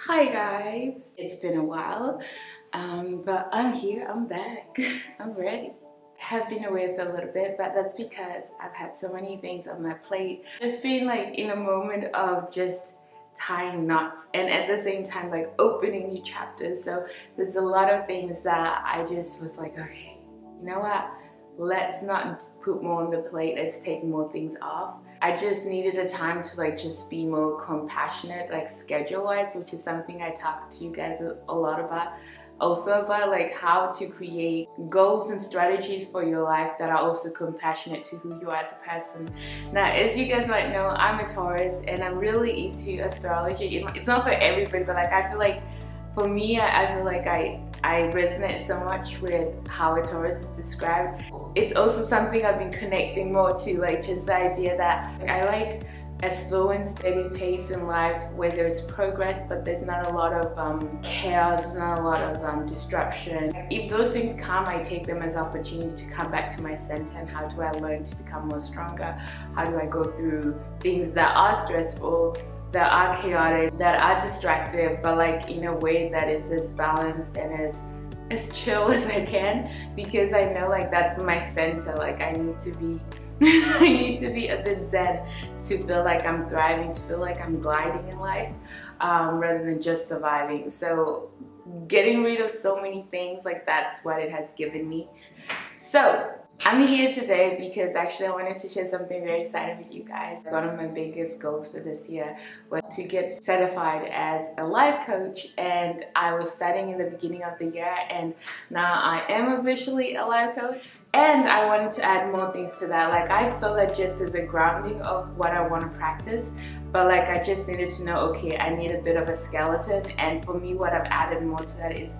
Hi guys, it's been a while, but I'm here, I'm back, I'm ready. Have been away for a little bit, but that's because I've had so many things on my plate. Just been like in a moment of just tying knots and at the same time like opening new chapters. So there's a lot of things that I just was like, okay, you know what? Let's not put more on the plate, let's take more things off. I just needed a time to like just be more compassionate, like schedule wise, which is something I talk to you guys a lot about. Also about like how to create goals and strategies for your life that are also compassionate to who you are as a person. Now, as you guys might know, I'm a Taurus and I'm really into astrology. It's not for everybody, but like I feel like for me, I feel like I resonate so much with how a Taurus is described. It's also something I've been connecting more to, like just the idea that I like a slow and steady pace in life where there's progress but there's not a lot of chaos, there's not a lot of disruption. If those things come, I take them as opportunity to come back to my center and how do I learn to become more stronger? How do I go through things that are stressful, that are chaotic, that are distractive, but like in a way that is as balanced and as chill as I can, because I know like that's my center. Like I need to be I need to be a bit zen to feel like I'm thriving, to feel like I'm gliding in life, rather than just surviving. So getting rid of so many things, like that's what it has given me. So I'm here today because actually I wanted to share something very exciting with you guys. One of my biggest goals for this year was to get certified as a life coach, and I was studying in the beginning of the year and now I am officially a life coach. And I wanted to add more things to that. Like I saw that just as a grounding of what I want to practice, but like I just needed to know, okay, I need a bit of a skeleton. And for me, what I've added more to that is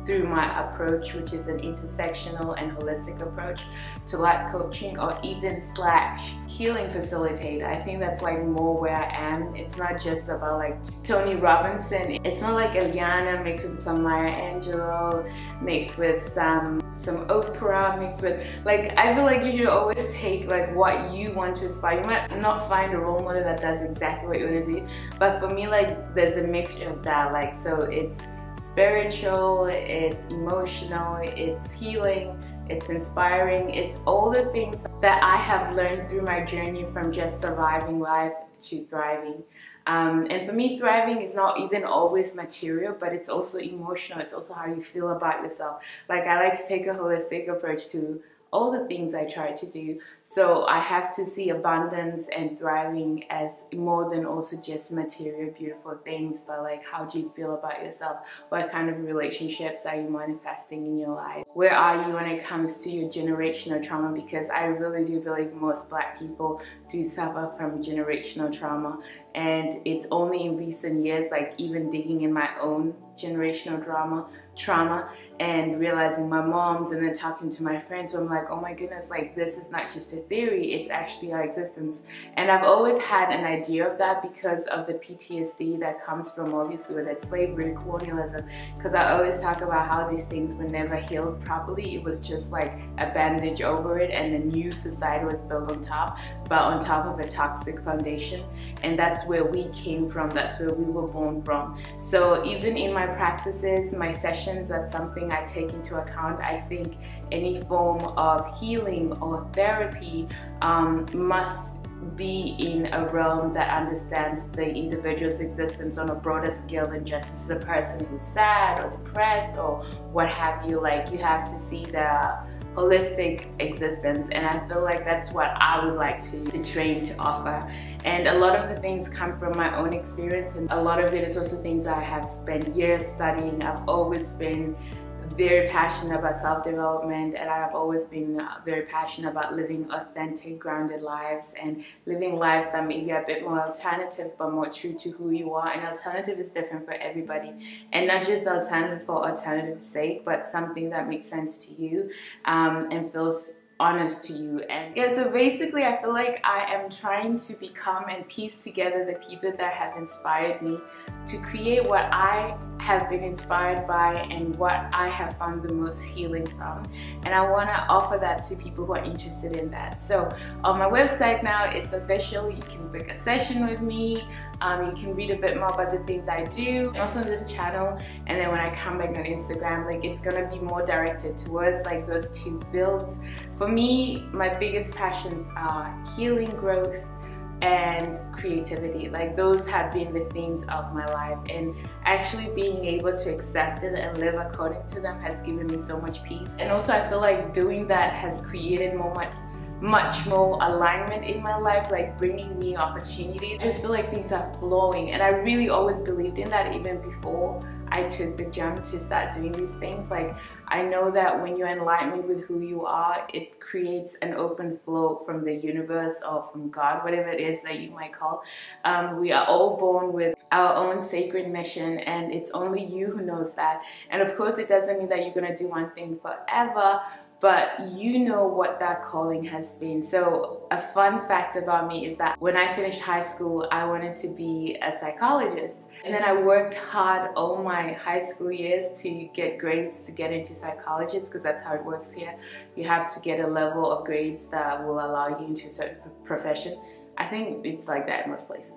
through my approach, which is an intersectional and holistic approach to life coaching, or even / healing facilitator. I think that's like more where I am. It's not just about like Tony Robinson. It's more like Eliana mixed with some Maya Angelou, mixed with some Oprah, mixed with like, I feel like you should always take like what you want to aspire. You might not find a role model that does exactly what you want to do, but for me, like there's a mixture of that. Like, so it's spiritual, it's emotional, it's healing, it's inspiring, it's all the things that I have learned through my journey from just surviving life to thriving. And for me, thriving is not even always material, but it's also emotional. It's also how you feel about yourself. Like I like to take a holistic approach to all the things I try to do. So I have to see abundance and thriving as more than also just material, beautiful things, but like how do you feel about yourself? What kind of relationships are you manifesting in your life? Where are you when it comes to your generational trauma? Because I really do believe most Black people do suffer from generational trauma. And it's only in recent years, like even digging in my own generational trauma and realizing my mom's, and then talking to my friends, so I'm like, oh my goodness, like this is not just a theory, it's actually our existence. And I've always had an idea of that because of the PTSD that comes from, obviously, with that slavery, colonialism, because I always talk about how these things were never healed properly. It was just like a bandage over it, and a new society was built on top, but on top of a toxic foundation. And that's where we came from, that's where we were born from. So even in my practices, my sessions, that's something I take into account. I think any form of healing or therapy must be in a realm that understands the individual's existence on a broader scale than just as a person who's sad or depressed or what have you. Like you have to see the holistic existence, and I feel like that's what I would like to train to offer. And a lot of the things come from my own experience, and a lot of it is also things I have spent years studying. I've always been very passionate about self-development, and I've always been very passionate about living authentic, grounded lives, and living lives that may be a bit more alternative but more true to who you are. And alternative is different for everybody, and not just alternative for alternative's sake, but something that makes sense to you and feels honest to you. And yeah, so basically I feel like I am trying to become and piece together the people that have inspired me to create what I have been inspired by and what I have found the most healing from, and I want to offer that to people who are interested in that. So on my website now, it's official. You can book a session with me. You can read a bit more about the things I do, and also on this channel. And then when I come back on Instagram, like, it's gonna be more directed towards like those two fields. For me, my biggest passions are healing, growth, and creativity. Like, those have been the themes of my life, and actually being able to accept it and live according to them has given me so much peace. And also I feel like doing that has created much more alignment in my life, like bringing me opportunities. I just feel like things are flowing, and I really always believed in that even before I took the jump to start doing these things. Like, I know that when you're in alignment with who you are, it creates an open flow from the universe or from God, whatever it is that you might call. We are all born with our own sacred mission, and it's only you who knows that. And of course, it doesn't mean that you're gonna do one thing forever, but you know what that calling has been. So a fun fact about me is that when I finished high school, I wanted to be a psychologist. And then I worked hard all my high school years to get grades to get into psychologist, because that's how it works here. You have to get a level of grades that will allow you into a certain profession. I think it's like that in most places.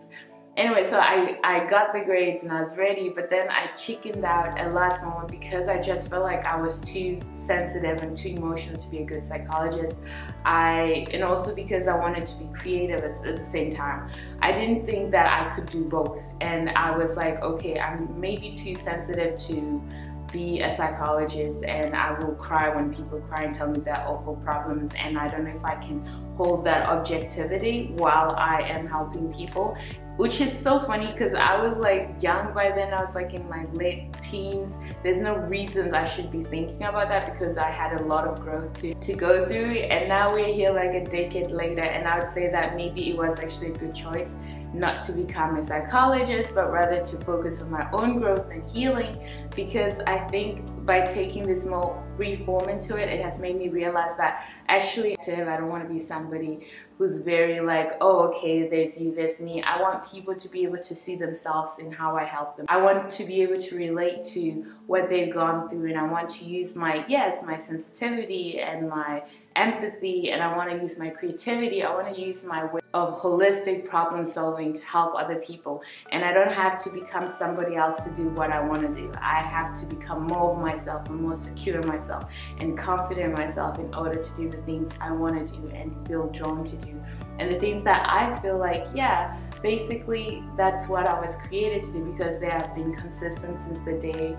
Anyway, so I got the grades and I was ready, but then I chickened out at last moment because I just felt like I was too sensitive and too emotional to be a good psychologist. And also because I wanted to be creative at the same time. I didn't think that I could do both, and I was like, okay, I'm maybe too sensitive to be a psychologist, and I will cry when people cry and tell me their awful problems, and I don't know if I can hold that objectivity while I am helping people. Which is so funny because I was like young by then. I was like in my late teens. There's no reason I should be thinking about that because I had a lot of growth to go through, and now we're here like a decade later, and I would say that maybe it was actually a good choice not to become a psychologist, but rather to focus on my own growth and healing, because I think by taking this more free form into it, it has made me realize that actually I don't want to be somebody who's very like, oh, okay, there's you, there's me. I want people to be able to see themselves in how I help them. I want to be able to relate to what they've gone through, and I want to use my sensitivity and my empathy, and I want to use my creativity. I want to use my way of holistic problem solving to help other people, and I don't have to become somebody else to do what I want to do. I have to become more of myself and more secure in myself and confident in myself in order to do the things I want to do and feel drawn to do, and the things that I feel like, yeah, basically that's what I was created to do, because they have been consistent since the day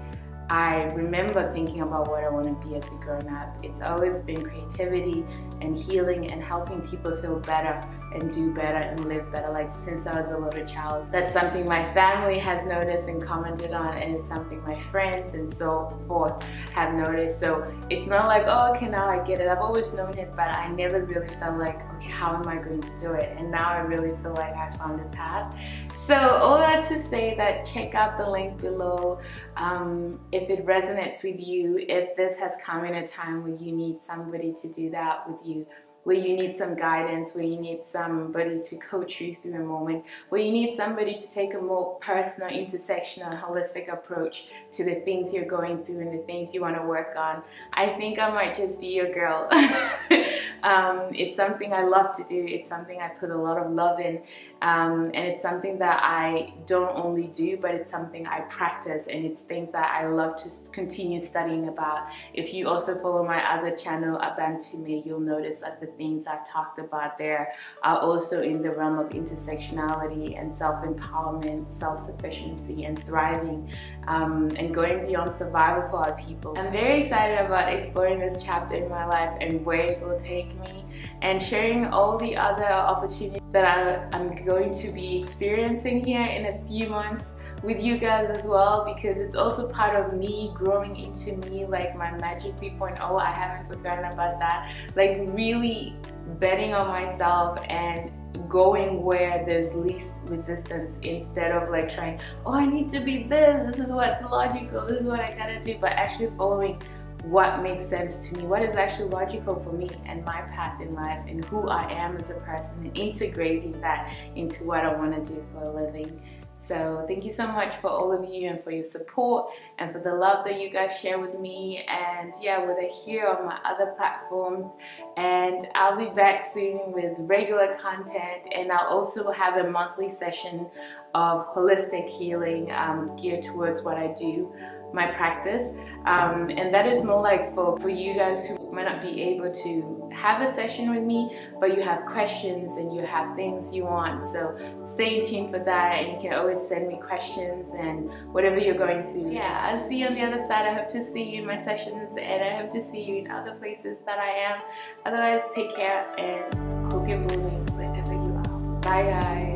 I remember thinking about what I want to be as a grown-up. It's always been creativity and healing and helping people feel better and do better and live better, like since I was a little child. That's something my family has noticed and commented on, and it's something my friends and so forth have noticed. So it's not like, oh, okay, now I get it. I've always known it, but I never really felt like, okay, how am I going to do it? And now I really feel like I found a path. So all that to say that check out the link below if it resonates with you, if this has come in a time where you need somebody to do that with you, where you need some guidance, where you need somebody to coach you through a moment, where you need somebody to take a more personal, intersectional, holistic approach to the things you're going through and the things you want to work on. I think I might just be your girl. It's something I love to do. It's something I put a lot of love in, and it's something that I don't only do, but it's something I practice, and it's things that I love to continue studying about. If you also follow my other channel, Abantume, you'll notice that the things I've talked about there are also in the realm of intersectionality and self-empowerment, self-sufficiency, and thriving, and going beyond survival for our people. I'm very excited about exploring this chapter in my life and where it will take me, and sharing all the other opportunities that I'm going to be experiencing here in a few months with you guys as well, because it's also part of me growing into me, like my Magic 3.0. I haven't forgotten about that. Like really betting on myself and going where there's least resistance, instead of like trying, oh, I need to be this is what's logical, this is what I gotta do, but actually following what makes sense to me, what is actually logical for me and my path in life and who I am as a person, and integrating that into what I want to do for a living. So thank you so much for all of you and for your support and for the love that you guys share with me. And yeah, whether here on my other platforms, and I'll be back soon with regular content, and I'll also have a monthly session of holistic healing geared towards what I do, my practice, and that is more like for you guys who might not be able to have a session with me, but you have questions and you have things you want. So stay tuned for that, and you can always send me questions and whatever you're going through. Yeah, I'll see you on the other side. I hope to see you in my sessions, and I hope to see you in other places that I am. Otherwise, take care and hope you're blooming wherever you are. Bye guys.